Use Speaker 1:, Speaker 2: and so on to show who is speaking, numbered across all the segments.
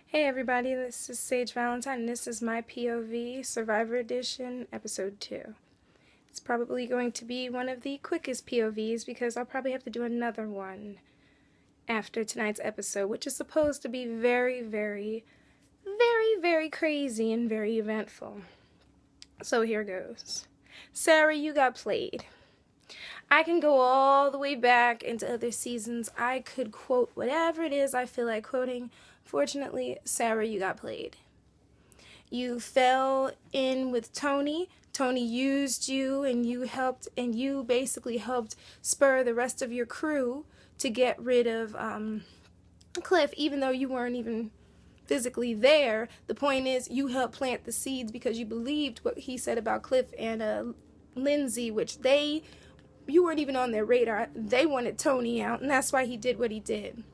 Speaker 1: Hey everybody, this is Sage Valentine, and this is my POV Survivor Edition, Episode 2. It's probably going to be one of the quickest POVs because I'll probably have to do another one after tonight's episode, which is supposed to be very, very, very, very crazy and very eventful. So here goes. Sarah, you got played. I can go all the way back into other seasons. I could quote whatever it is I feel like quoting. Fortunately, Sarah, you got played. You fell in with Tony. Tony used you, and you basically helped spur the rest of your crew to get rid of Cliff, even though you weren't even physically there. The point is, you helped plant the seeds because you believed what he said about Cliff and Lindsay, which you weren't even on their radar. They wanted Tony out, and that's why he did what he did.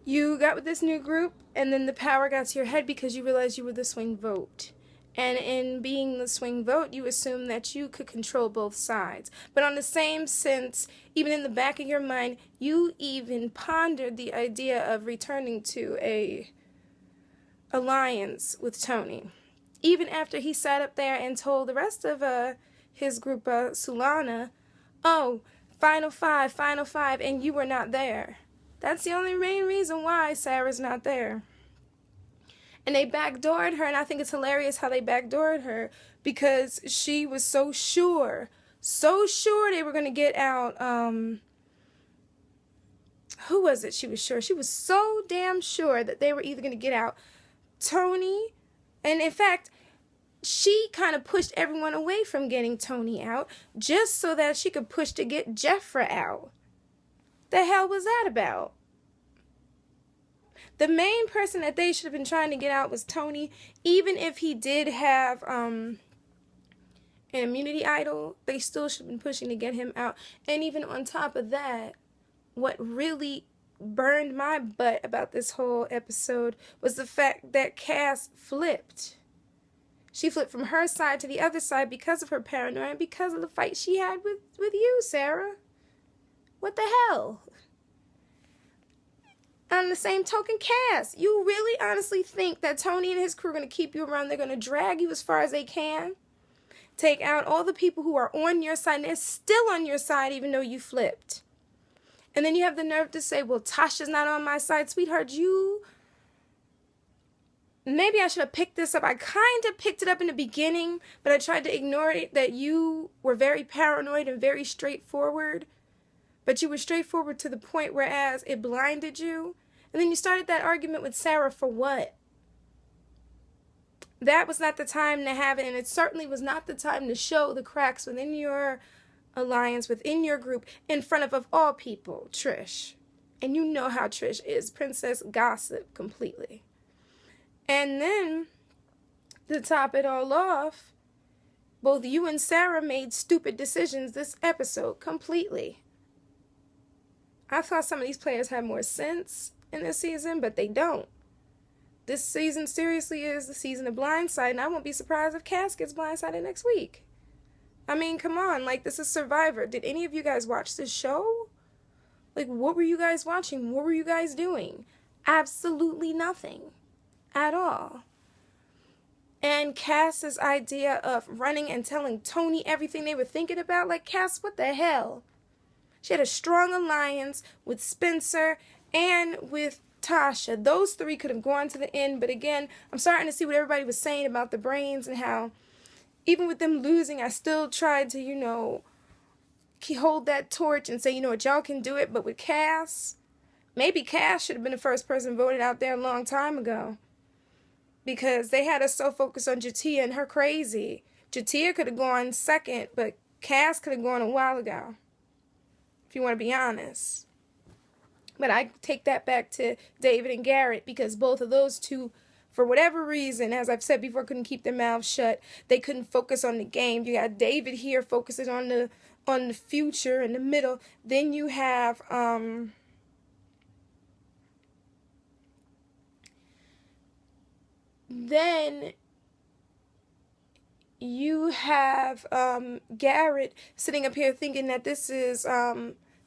Speaker 1: You got with this new group, and then the power got to your head because you realized you were the swing vote. And in being the swing vote, you assumed that you could control both sides. But on the same sense, even in the back of your mind, you even pondered the idea of returning to a alliance with Tony. Even after he sat up there and told the rest of his group, Sulana, oh, final five, and you were not there. That's the only main reason why Sarah's not there. And they backdoored her, and I think it's hilarious how they backdoored her because she was so sure they were going to get out. Who was it she was sure? She was so damn sure that they were either going to get out Tony, and in fact, she kind of pushed everyone away from getting Tony out just so that she could push to get Jeffra out. The hell was that about? The main person that they should have been trying to get out was Tony. Even if he did have an immunity idol, they still should have been pushing to get him out. And even on top of that, what really burned my butt about this whole episode was the fact that Kass flipped. She flipped from her side to the other side because of her paranoia and because of the fight she had with you, Sarah. What the hell? On the same token, Kass, you really honestly think that Tony and his crew are going to keep you around? They're going to drag you as far as they can? Take out all the people who are on your side, and they're still on your side even though you flipped. And then you have the nerve to say, well, Tasha's not on my side. Sweetheart, maybe I should have picked this up. I kind of picked it up in the beginning, but I tried to ignore it, that you were very paranoid and very straightforward. But you were straightforward to the point whereas it blinded you. And then you started that argument with Sarah for what? That was not the time to have it, and it certainly was not the time to show the cracks within your alliance, within your group, in front of all people, Trish. And you know how Trish is, princess gossip completely. And then, to top it all off, both you and Sarah made stupid decisions this episode completely. I thought some of these players had more sense in this season, but they don't. This season seriously is the season of blindside, and I won't be surprised if Kass gets blindsided next week. I mean, come on, this is Survivor. Did any of you guys watch this show? What were you guys watching? What were you guys doing? Absolutely nothing. At all. And Kass's idea of running and telling Tony everything they were thinking about, Kass, what the hell? She had a strong alliance with Spencer and with Tasha. Those three could have gone to the end, but again, I'm starting to see what everybody was saying about the brains and how even with them losing, I still tried to, hold that torch and say, what, y'all can do it. But with Kass, maybe Kass should have been the first person voted out there a long time ago because they had us so focused on Jatia and her crazy. Jatia could have gone second, but Kass could have gone a while ago, if you want to be honest. But I take that back to David and Garrett because both of those two, for whatever reason, as I've said before, couldn't keep their mouths shut. They couldn't focus on the game. You got David here focusing on the future in the middle. Then you have Garrett sitting up here thinking that this is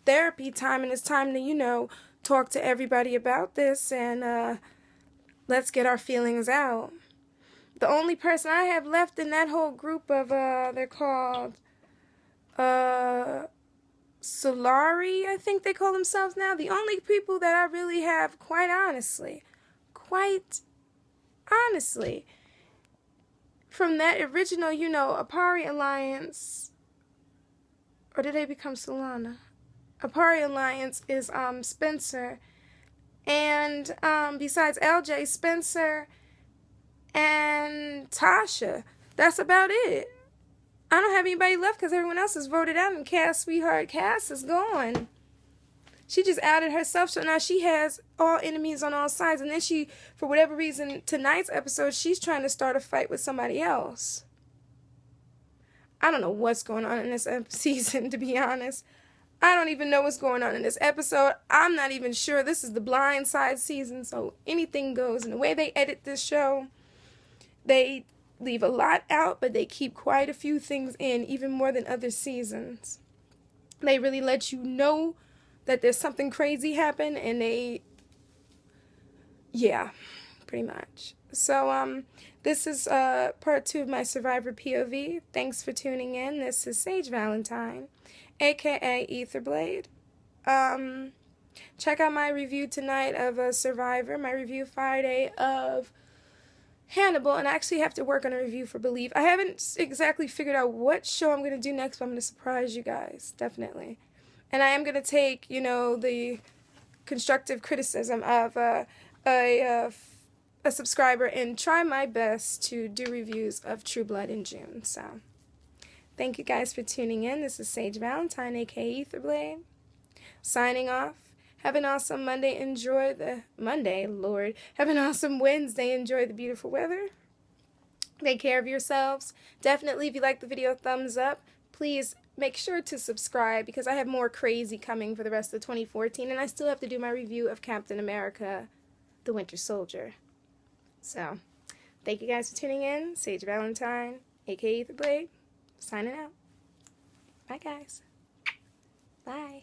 Speaker 1: therapy time and it's time to, talk to everybody about this. And let's get our feelings out. The only person I have left in that whole group of, they're called, Solari, I think they call themselves now. The only people that I really have, quite honestly, from that original, Apari Alliance, or did they become Solana? Apari Alliance is Spencer, and besides LJ, Spencer and Tasha. That's about it. I don't have anybody left because everyone else is voted out, and Kass, sweetheart Kass, is gone. She just outed herself, so now she has all enemies on all sides. And then she, for whatever reason, tonight's episode, she's trying to start a fight with somebody else. I don't know what's going on in this season, to be honest. I don't even know what's going on in this episode. I'm not even sure. This is the Blind Side season, so anything goes. And the way they edit this show, they leave a lot out, but they keep quite a few things in, even more than other seasons. They really let you know that there's something crazy happen, and yeah, pretty much. So, this is part 2 of my Survivor POV. Thanks for tuning in. This is Sage Valentine, aka Etherblade. Check out my review tonight of Survivor, my review Friday of Hannibal, and I actually have to work on a review for Believe. I haven't exactly figured out what show I'm going to do next, but I'm going to surprise you guys, definitely. And I am going to take, the constructive criticism of a subscriber and try my best to do reviews of True Blood in June. So, thank you guys for tuning in. This is Sage Valentine, aka Etherblade, signing off. Have an awesome Monday. Enjoy the Monday, Lord. Have an awesome Wednesday. Enjoy the beautiful weather. Take care of yourselves. Definitely, if you like the video, thumbs up. Please make sure to subscribe because I have more crazy coming for the rest of 2014, and I still have to do my review of Captain America, the Winter Soldier. So, thank you guys for tuning in. Sage Valentine, aka Etherblade, signing out. Bye, guys. Bye.